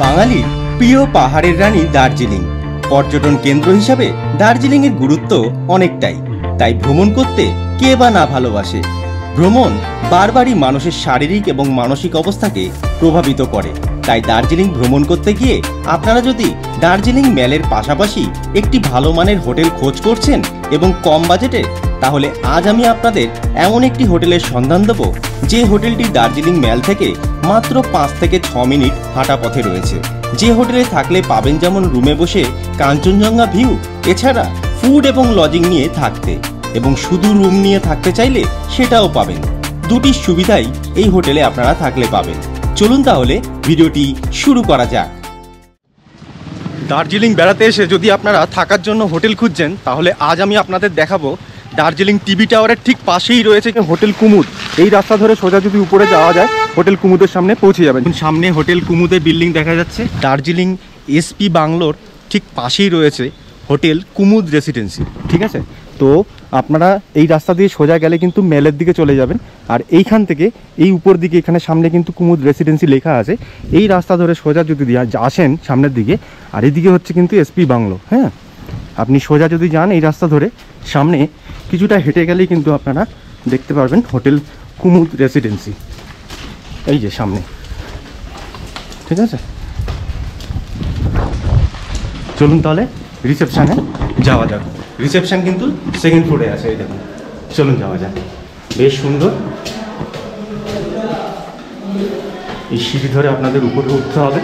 বাঙালির প্রিয় পাহাড়ের রানী দার্জিলিং। পর্যটন কেন্দ্র হিসাবে দার্জিলিংয়ের গুরুত্ব অনেকটাই, তাই ভ্রমণ করতে কে বা না ভালোবাসে। ভ্রমণ বারবারই মানুষের শারীরিক এবং মানসিক অবস্থাকে প্রভাবিত করে। তাই দার্জিলিং ভ্রমণ করতে গিয়ে আপনারা যদি দার্জিলিং ম্যালের পাশাপাশি একটি ভালো মানের হোটেল খোঁজ করছেন এবং কম বাজেটে, তাহলে আজ আমি আপনাদের এমন একটি হোটেলের সন্ধান দেব যে হোটেলটি দার্জিলিং ম্যাল থেকে মাত্র 5 থেকে 6 মিনিট হাঁটা পথে রয়েছে। যে হোটেলে থাকলে পাবেন যেমন রুমে বসে কাঞ্চনজঙ্ঘা ভিউ, এছাড়া ফুড এবং লজিং নিয়ে থাকতে, এবং শুধু রুম নিয়ে থাকতে চাইলে সেটাও পাবেন। দুটি সুবিধাই এই হোটেলে আপনারা থাকলে পাবেন। চলুন তাহলে ভিডিওটি শুরু করা যাক। দার্জিলিং বেড়াতে এসে যদি আপনারা থাকার জন্য হোটেল খুঁজছেন, তাহলে আজ আমি আপনাদের দেখাবো দার্জিলিং টিভি টাওয়ারের ঠিক পাশেই রয়েছে হোটেল কুমুদ। এই রাস্তা ধরে সোজা যদি উপরে যাওয়া যায় হোটেল কুমুদের সামনে পৌঁছে যাবেন। সামনে হোটেল কুমুদের বিল্ডিং দেখা যাচ্ছে। দার্জিলিং এসপি বাংলোর ঠিক পাশেই রয়েছে হোটেল কুমুদ রেসিডেন্সি। ঠিক আছে, তো আপনারা এই রাস্তা দিয়ে সোজা গেলে কিন্তু মেলের দিকে চলে যাবেন, আর এইখান থেকে এই উপর দিকে এখানে সামনে কিন্তু কুমুদ রেসিডেন্সি লেখা আছে। এই রাস্তা ধরে সোজা যদি আসেন সামনের দিকে, আর এইদিকে হচ্ছে কিন্তু এসপি বাংলো। হ্যাঁ, আপনি সোজা যদি যান এই রাস্তা ধরে সামনে কিছুটা হেঁটে গেলেই কিন্তু আপনারা দেখতে পারবেন হোটেল কুমুদ রেসিডেন্সি, এই যে সামনে। ঠিক আছে, চলুন তাহলে রিসেপশানে যাওয়া যাক। রিসেপশন কিন্তু সেকেন্ড ফ্লোরে আছে, এই দেখুন। চলুন যাওয়া যাক। বেশ সুন্দর। এই সিঁড়ি ধরে আপনাদের উপরে উঠতে হবে।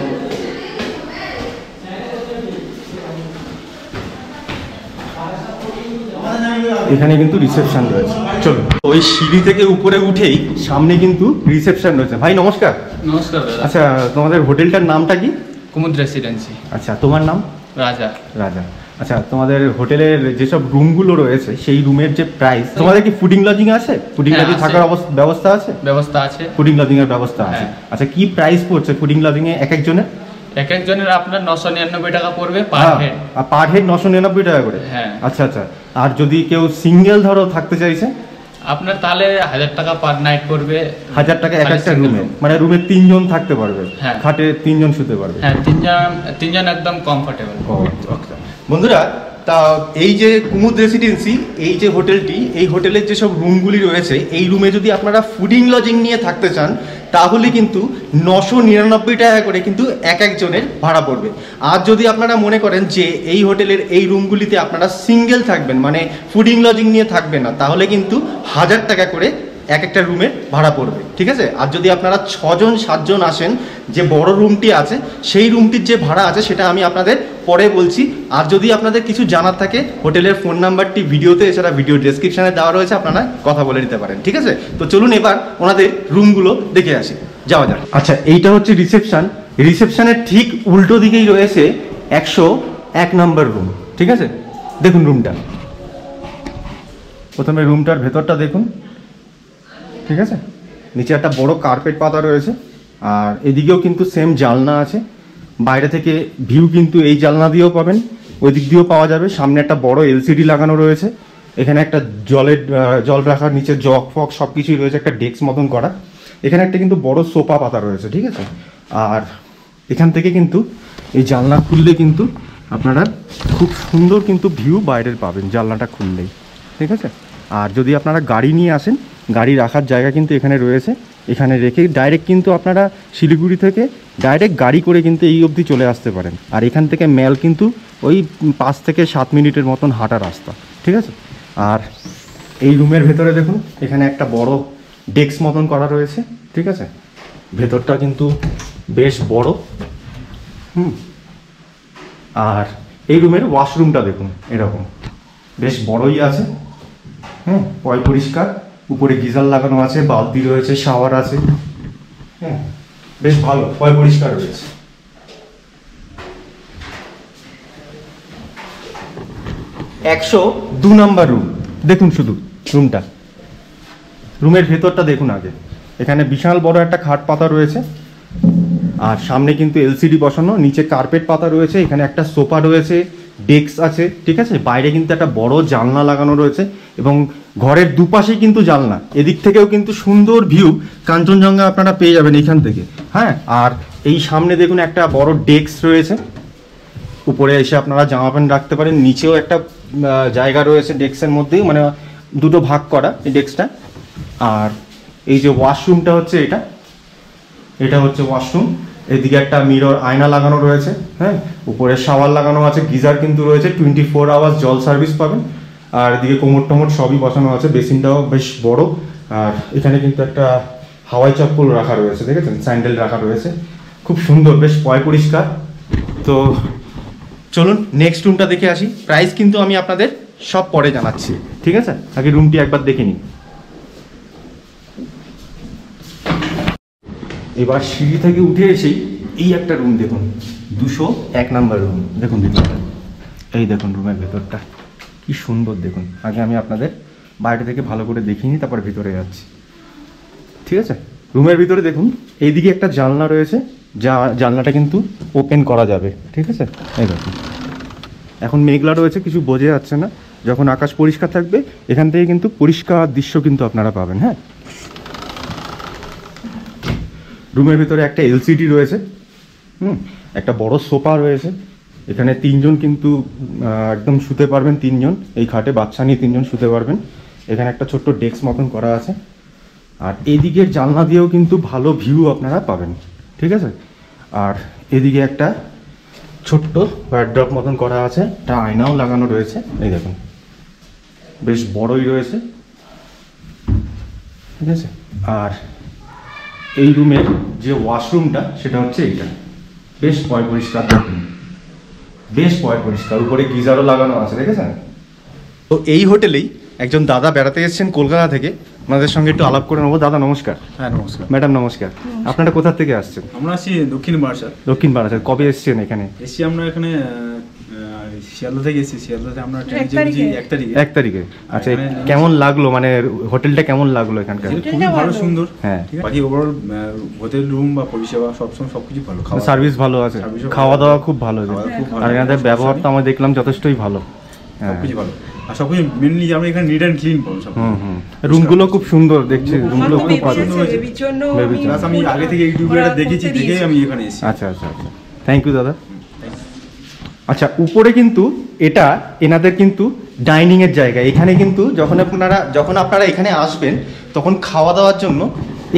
এখানে কিন্তু রিসেপশন রয়েছে। চলুন, ওই সিঁড়ি থেকে উপরে উঠেই সামনে কিন্তু রিসেপশন রয়েছে। ভাই নমস্কার। নমস্কার। আচ্ছা, তোমাদের হোটেলটার নামটা কি? কুমুদ রেসিডেন্সি। আচ্ছা, তোমার নাম? রাজা। রাজা। আচ্ছা, তোমাদের হোটেলের যেসব রুমগুলো রয়েছে সেই রুমের যে প্রাইস, তোমাদের কি ফুডিং লজিং আছে? ফুডিং লজিং থাকার ব্যবস্থা আছে? ব্যবস্থা আছে, ফুডিং লজিং এর ব্যবস্থা আছে। আচ্ছা, কি প্রাইস পড়ছে ফুডিং লজিং এ এক একজনের? এক একজনের আপনার 999 টাকা পড়বে পার হেড। আর পার হেড 999 টাকা করে? হ্যাঁ। আচ্ছা আচ্ছা। আর যদি কেউ সিঙ্গেল ধরো থাকতে চাইছে, আপনার তাহলে 1000 টাকা পার নাইট পড়বে। 1000 টাকা এক একটা রুমে? মানে রুমে 3 জন থাকতে পারবে? হ্যাঁ। খাটে 3 জন শুতে পারবে? হ্যাঁ, 3 জন একদম কমফোর্টেবল। আচ্ছা বন্ধুরা, তা এই যে কুমুদ রেসিডেন্সি, এই যে হোটেলটি, এই হোটেলের যেসব রুমগুলি রয়েছে, এই রুমে যদি আপনারা ফুডিং লজিং নিয়ে থাকতে চান, তাহলে কিন্তু 999 টাকা করে কিন্তু এক একজনের ভাড়া পড়বে। আর যদি আপনারা মনে করেন যে এই হোটেলের এই রুমগুলিতে আপনারা সিঙ্গেল থাকবেন, মানে ফুডিং লজিং নিয়ে থাকবেন না, তাহলে কিন্তু 1000 টাকা করে এক একটা রুমের ভাড়া পড়বে। ঠিক আছে, আর যদি আপনারা 6 জন 7 জন আসেন, যে বড় রুমটি আছে সেই রুমটির যে ভাড়া আছে সেটা আমি আপনাদের পরে বলছি। আর যদি আপনাদের কিছু জানার থাকে, হোটেলের ফোন নাম্বারটি ভিডিওতে, এছাড়া ভিডিও ডেসক্রিপশানে দেওয়া রয়েছে, আপনারা কথা বলে নিতে পারেন। ঠিক আছে, তো চলুন এবার ওনাদের রুমগুলো দেখে আসি, যাওয়া যাক। আচ্ছা, এইটা হচ্ছে রিসেপশন। রিসেপশনের ঠিক উল্টো দিকেই রয়েছে 101 নম্বর রুম। ঠিক আছে, দেখুন রুমটা। প্রথমে রুমটার ভেতরটা দেখুন। ঠিক আছে, নিচে একটা বড় কার্পেট পাতা রয়েছে, আর এদিকেও কিন্তু সেম জানলা আছে। বাইরে থেকে ভিউ কিন্তু এই জানলা দিয়েও পাবেন, ওই দিক দিয়েও পাওয়া যাবে। সামনে একটা বড় এলসিডি লাগানো রয়েছে। এখানে একটা জল রাখার নিচে জগ ফগ সব কিছুই রয়েছে, একটা ডেস্ক মতন করা। এখানে একটা কিন্তু বড় সোফা পাতা রয়েছে। ঠিক আছে, আর এখান থেকে কিন্তু এই জানলা খুললে কিন্তু আপনারা খুব সুন্দর কিন্তু ভিউ বাইরের পাবেন জানলাটা খুললেই। ঠিক আছে, আর যদি আপনারা গাড়ি নিয়ে আসেন, গাড়ি রাখার জায়গা কিন্তু এখানে রয়েছে। এখানে রেখে ডাইরেক্ট কিন্তু আপনারা শিলিগুড়ি থেকে ডাইরেক্ট গাড়ি করে কিন্তু এই অবধি চলে আসতে পারেন। আর এখান থেকে ম্যাল কিন্তু ওই 5 থেকে 7 মিনিটের মতন হাঁটা রাস্তা। ঠিক আছে, আর এই রুমের ভেতরে দেখুন, এখানে একটা বড় ডেস্ক মতন করা রয়েছে। ঠিক আছে, ভেতরটা কিন্তু বেশ বড়। আর এই রুমের ওয়াশরুমটা দেখুন, এরকম বেশ বড়ই আছে। পয় পরিষ্কার, উপরে গিজার লাগানো আছে, বালতি রয়েছে, শাওয়ার আছে। হ্যাঁ, বেশ ভালো, পয় পরিষ্কার রয়েছে। 102 নম্বর রুম দেখুন, শুধু রুমটা, রুমের ভেতরটা দেখুন আগে। এখানে বিশাল বড় একটা খাট পাতা রয়েছে, আর সামনে কিন্তু এলসিডি বসানো, নিচে কার্পেট পাতা রয়েছে, এখানে একটা সোফা রয়েছে, ডেস্ক আছে। ঠিক আছে, বাইরে কিন্তু একটা বড় জানলা লাগানো রয়েছে, এবং ঘরের দুপাশেই কিন্তু জানলা। এদিক থেকেও কিন্তু সুন্দর ভিউ কাঞ্চনজঙ্ঘা আপনারা পেয়ে যাবেন এখান থেকে। হ্যাঁ, আর এই সামনে দেখুন একটা বড় ডেস্ক রয়েছে, উপরে এসে আপনারা জামা প্যান্ট রাখতে পারেন, নিচেও একটা জায়গা রয়েছে ডেস্কের মধ্যেই, মানে দুটো ভাগ করা এই ডেস্কটা। আর এই যে ওয়াশরুমটা হচ্ছে এটা হচ্ছে ওয়াশরুম। এদিকে একটা মিরর আয়না লাগানো রয়েছে, হ্যাঁ, উপরে শাওয়ার লাগানো আছে, গিজার কিন্তু রয়েছে, 24 আওয়ার্স জল সার্ভিস পাবেন। আর এদিকে কোমর টোমর সবই বসানো আছে, বেসিনটাও বেশ বড়। আর এখানে কিন্তু একটা হাওয়াই চপ্পল রাখা রয়েছে, দেখেছেন, স্যান্ডেল রাখা রয়েছে, খুব সুন্দর, বেশ পরিষ্কার। তো চলুন নেক্সট রুমটা দেখে আসি। প্রাইস কিন্তু আমি আপনাদের সব পরে জানাচ্ছি, ঠিক আছে? আগে রুমটি একবার দেখে নিন। এবার সিঁড়ি থেকে উঠে এসেই এই একটা রুম দেখুন, 201 নাম্বার রুম। দেখুন ভিতরটা, এই দেখুন রুমের ভেতরটা কি সুন্দর দেখুন। আগে আমি আপনাদের বাইরে থেকে ভালো করে দেখিয়ে নিই, তারপর ভিতরে যাচ্ছি, ঠিক আছে? রুমের ভিতরে দেখুন এইদিকে একটা জানলা রয়েছে, জানলাটা কিন্তু ওপেন করা যাবে, ঠিক আছে? এই দেখুন, এখন মেঘলা রয়েছে, কিছু বোঝা যাচ্ছে না। যখন আকাশ পরিষ্কার থাকবে এখান থেকে কিন্তু পরিষ্কার দৃশ্য কিন্তু আপনারা পাবেন। হ্যাঁ, রুমের ভিতরে একটা এলসিডি রয়েছে, একটা বড় সোফা রয়েছে। এখানে 3 জন কিন্তু একদম শুতে পারবেন, 3 জন এই খাটে, বাচ্চা নিয়ে 3 জন শুতে পারবেন। এখানে একটা ছোট্ট ডেস্ক মতন করা আছে। আর এদিকের জানলা দিয়েও কিন্তু ভালো ভিউ আপনারা পাবেন, ঠিক আছে? আর এদিকে একটা ছোট্ট ওয়ার্ড্রপ মতন করা আছে, একটা আয়নাও লাগানো রয়েছে, এই দেখুন, বেশ বড়ই রয়েছে, ঠিক আছে? আর এই রুমের যে ওয়াশরুমটা সেটা হচ্ছে এইটা, বেশ পরিষ্কার, দেখুন, বেশ পরিষ্কার। উপরে গিজারও লাগানো আছে, দেখেছেন? তো এই হোটেলেই একজন দাদা বেড়াতে এসেছেন কলকাতা থেকে, ওনাদের সঙ্গে একটু আলাপ করে নেবো। দাদা নমস্কার। হ্যাঁ নমস্কার। ম্যাডাম নমস্কার। আপনারা কোথা থেকে আসছেন? আমরা আছি দক্ষিণ বারাসাত। দক্ষিণ বারাসাত। কবে এসেছেন এখানে? এসছি আমরা এখানে শিয়ালদা থেকে এসেছি। শিয়ালদাতে আমরা ট্রেনে চেপেছি 1 তারিখে। 1 তারিখে। আচ্ছা, কেমন লাগলো, মানে হোটেলটা কেমন লাগলো এখানকার? খুবই ভালো, সুন্দর। হ্যাঁ, বাকি ওভারঅল হোটেল রুম বা পরিষেবা সবসময় সবকিছু ভালো। সার্ভিস ভালো আছে, খাওয়া দাওয়া খুব ভালো আছে, আর এনাদের ব্যবহার তো আমরা দেখলাম যথেষ্টই ভালো। সবকিছু ভালো, আর সবকিছু মেনলি আমরা এখানে নিট অ্যান্ড ক্লিন পাবো সব। রুমগুলো খুব সুন্দর দেখছি, রুমগুলো খুব পছন্দ হয়েছে। প্লাস আমি আগে থেকে ইউটিউবে এটা দেখেছি, দেখেই আমি এখানে এসেছি। আচ্ছা, থ্যাংক ইউ দাদা। আচ্ছা, উপরে কিন্তু এটা এনাদের কিন্তু ডাইনিং এর জায়গা। এখানে কিন্তু যখন আপনারা এখানে আসবেন তখন খাওয়া দাওয়ার জন্য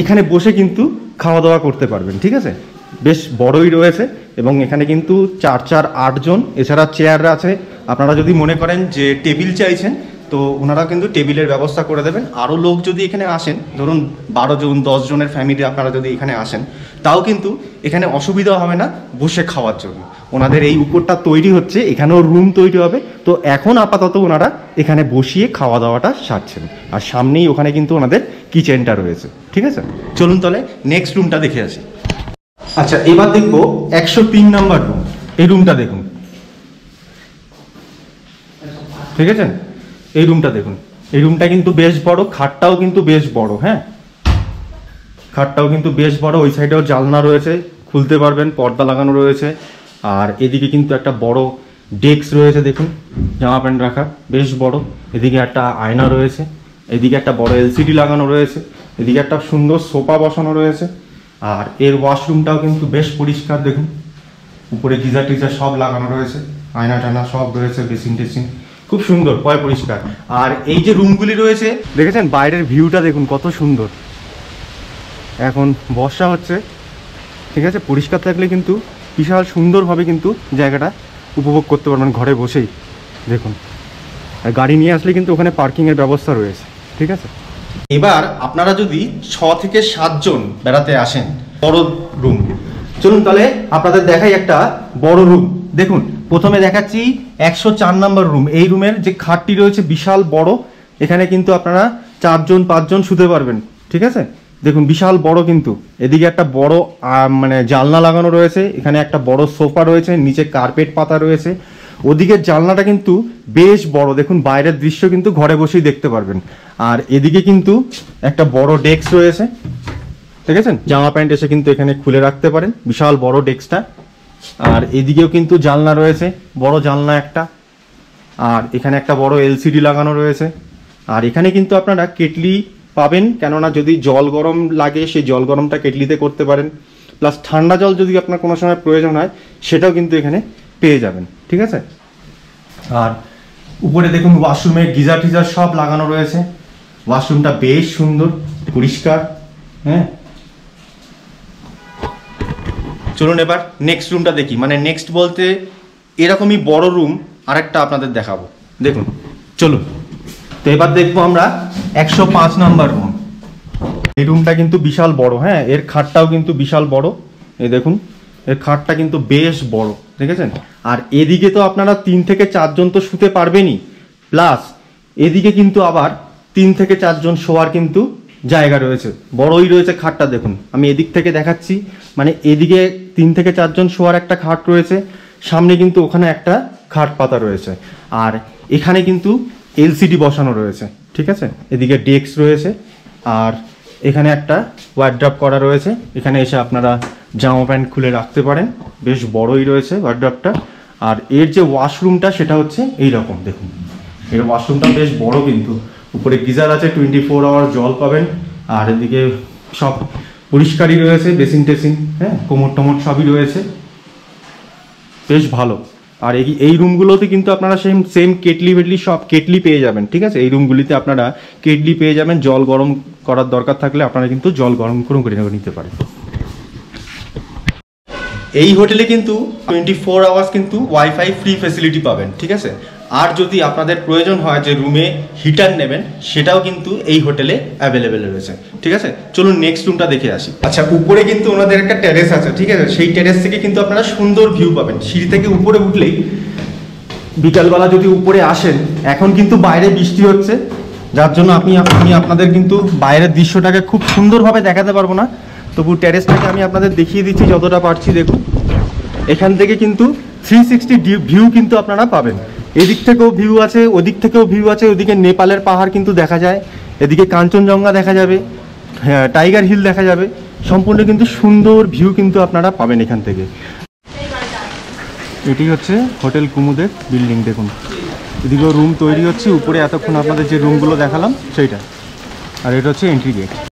এখানে বসে কিন্তু খাওয়া দাওয়া করতে পারবেন, ঠিক আছে? বেশ বড়ই রয়েছে, এবং এখানে কিন্তু 4-8 জন, এছাড়া চেয়ার আছে। আপনারা যদি মনে করেন যে টেবিল চাইছেন তো ওনারা কিন্তু টেবিলের ব্যবস্থা করে দেবেন। আরও লোক যদি এখানে আসেন, ধরুন 12 জন 10 জনের ফ্যামিলি আপনারা যদি এখানে আসেন, তাও কিন্তু এখানে অসুবিধা হবে না বসে খাওয়ার জন্য। ওনাদের এই উপরটা তৈরি হচ্ছে, এখানেও রুম তৈরি হবে। তো এখন আপাতত ওনারা এখানে বসিয়ে খাওয়া দাওয়াটা সারছেন, আর সামনেই ওখানে কিন্তু ওনাদের কিচেনটা রয়েছে, ঠিক আছে? চলুন তাহলে নেক্সট রুমটা দেখে আসি। আচ্ছা, এবার দেখবো 103 নাম্বার রুম। এই রুমটা দেখুন, ঠিক আছে? এই রুমটা দেখুন, এই রুমটা কিন্তু বেশ বড়, খাটটাও কিন্তু বেশ বড়। হ্যাঁ, খাটটাও কিন্তু বেশ বড়। ওই সাইডেও জানলা রয়েছে, খুলতে পারবেন, পর্দা লাগানো রয়েছে। আর এদিকে কিন্তু একটা বড় ডেস্ক রয়েছে, দেখুন, জামা প্যান্ট রাখা, বেশ বড়। এদিকে একটা আয়না রয়েছে, এদিকে একটা বড় এলসিডি লাগানো রয়েছে, এদিকে একটা সুন্দর সোফা বসানো রয়েছে। আর এর ওয়াশরুমটাও কিন্তু বেশ পরিষ্কার, দেখুন, উপরে গিজার টিজার সব লাগানো রয়েছে, আয়না টানা সব রয়েছে, বেসিন টেসিন খুব সুন্দর, পরিষ্কার। আর এই যে রুমগুলি রয়েছে দেখেছেন, বাইরের ভিউটা দেখুন কত সুন্দর। এখন বর্ষা হচ্ছে, ঠিক আছে? পরিষ্কার থাকলে কিন্তু বিশাল সুন্দরভাবে কিন্তু জায়গাটা উপভোগ করতে পারবেন ঘরে বসেই, দেখুন। আর গাড়ি নিয়ে আসলে কিন্তু ওখানে পার্কিংয়ের ব্যবস্থা রয়েছে, ঠিক আছে? এবার আপনারা যদি 6 থেকে 7 জন বেড়াতে আসেন, বড় রুম, চলুন তাহলে আপনাদের দেখাই একটা বড় রুম। দেখুন, প্রথমে দেখাচ্ছি 104 নাম্বার রুম। এই রুমের যে খাটটি রয়েছে বিশাল বড়, এখানে কিন্তু আপনারা 4 জন 5 জন শুতে পারবেন, ঠিক আছে? দেখুন, বিশাল বড় কিন্তু। এদিকে একটা বড় মানে জানলা লাগানো রয়েছে, এখানে একটা বড় সোফা রয়েছে, নিচে কার্পেট পাতা রয়েছে। ওদিকের জানলাটা কিন্তু বেশ বড়, দেখুন, বাইরের দৃশ্য কিন্তু ঘরে বসেই দেখতে পারবেন। আর এদিকে কিন্তু একটা বড় ডেস্ক রয়েছে, ঠিক আছে? জামা প্যান্ট এসে কিন্তু এখানে খুলে রাখতে পারেন, বিশাল বড় ডেস্কটা। আর এদিকেও কিন্তু জানলা রয়েছে, বড় জানলা একটা। আর এখানে একটা বড় এলসিডি লাগানো রয়েছে। আর এখানে কিন্তু আপনারা কেটলি পাবেন, কেননা যদি জল গরম লাগে সেই জল গরমটা কেটলিতে করতে পারেন। প্লাস ঠান্ডা জল যদি আপনার কোনো সময় প্রয়োজন হয় সেটাও কিন্তু এখানে পেয়ে যাবেন, ঠিক আছে। আর উপরে দেখুন ওয়াশরুমে গিজার টিজার সব লাগানো রয়েছে, ওয়াশরুমটা বেশ সুন্দর পরিষ্কার। হ্যাঁ, চলুন এবার নেক্সট রুমটা দেখি, মানে নেক্সট বলতে এরকমই বড় রুম আরেকটা আপনাদের দেখাবো, দেখুন চলুন। তো এবার দেখবো আমরা 105 নাম্বার রুম। এই রুমটা কিন্তু বিশাল বড়, হ্যাঁ, এর খাটটাও কিন্তু বিশাল বড়, এই দেখুন এর খাটটা কিন্তু বেশ বড়, দেখেছেন। আর এদিকে তো আপনারা 3 থেকে 4 জন তো শুতে পারবেনই, প্লাস এদিকে কিন্তু আবার 3 থেকে 4 জন শোয়ার কিন্তু জায়গা রয়েছে, বড়ই রয়েছে খাটটা। দেখুন আমি এদিক থেকে দেখাচ্ছি, মানে এদিকে 3 থেকে 4 জন শোয়ার একটা খাট রয়েছে, সামনে কিন্তু ওখানে একটা খাট পাতা রয়েছে, আর এখানে কিন্তু এলসিডি বসানো রয়েছে, ঠিক আছে। এদিকে ডেস্ক রয়েছে, আর এখানে একটা ওয়ার্ড্রপ করা রয়েছে, এখানে এসে আপনারা জামা প্যান্ট খুলে রাখতে পারেন, বেশ বড়ই রয়েছে ওয়ার্ড্রপটা। আর এর যে ওয়াশরুমটা সেটা হচ্ছে এই রকম, দেখুন এর ওয়াশরুমটা বেশ বড়, কিন্তু উপরে গিজার আছে, 24 আওয়ার জল পাবেন। আর এদিকে সব পরিষ্কারই রয়েছে, বেসিন টেসিন, হ্যাঁ, কোমর টোমর সবই রয়েছে, বেশ ভালো। আর এই রুমগুলোতে কিন্তু আপনারা সেম কেটলি ফেটলি সব কেটলি পেয়ে যাবেন, ঠিক আছে। এই রুমগুলিতে আপনারা কেটলি পেয়ে যাবেন, জল গরম করার দরকার থাকলে আপনারা কিন্তু জল গরম করে নিতে পারেন। এই হোটেলে কিন্তু 24 আওয়ার্স কিন্তু ওয়াইফাই ফ্রি ফ্যাসিলিটি পাবেন, ঠিক আছে। আর যদি আপনাদের প্রয়োজন হয় যে রুমে হিটার নেবেন, সেটাও কিন্তু এই হোটেলে অ্যাভেলেবেল রয়েছে, ঠিক আছে। চলুন নেক্সট রুমটা দেখে আসি। আচ্ছা, উপরে কিন্তু ওনাদের একটা টেরেস আছে, ঠিক আছে। সেই টেরেস থেকে কিন্তু আপনারা সুন্দর ভিউ পাবেন, সিঁড়ি থেকে উপরে উঠলেই। বিকালবেলা যদি উপরে আসেন, এখন কিন্তু বাইরে বৃষ্টি হচ্ছে, যার জন্য আমি আপনাদের কিন্তু বাইরের দৃশ্যটাকে খুব সুন্দরভাবে দেখাতে পারবো না, তবু টেরেসটাকে আমি আপনাদের দেখিয়ে দিচ্ছি যতটা পারছি। দেখুন এখান থেকে কিন্তু 360 ভিউ কিন্তু আপনারা পাবেন, এদিক থেকেও ভিউ আছে, ওদিক থেকেও ভিউ আছে, ওদিকে নেপালের পাহাড় কিন্তু দেখা যায়, এদিকে কাঞ্চনজঙ্ঘা দেখা যাবে, হ্যাঁ, টাইগার হিল দেখা যাবে, সম্পূর্ণ কিন্তু সুন্দর ভিউ কিন্তু আপনারা পাবেন এখান থেকে। এটি হচ্ছে হোটেল কুমুদের বিল্ডিং, দেখুন এদিকেও রুম তৈরি হচ্ছে, উপরে এতক্ষণ আপনাদের যে রুমগুলো দেখালাম সেইটা, আর এটা হচ্ছে এন্ট্রি গেট।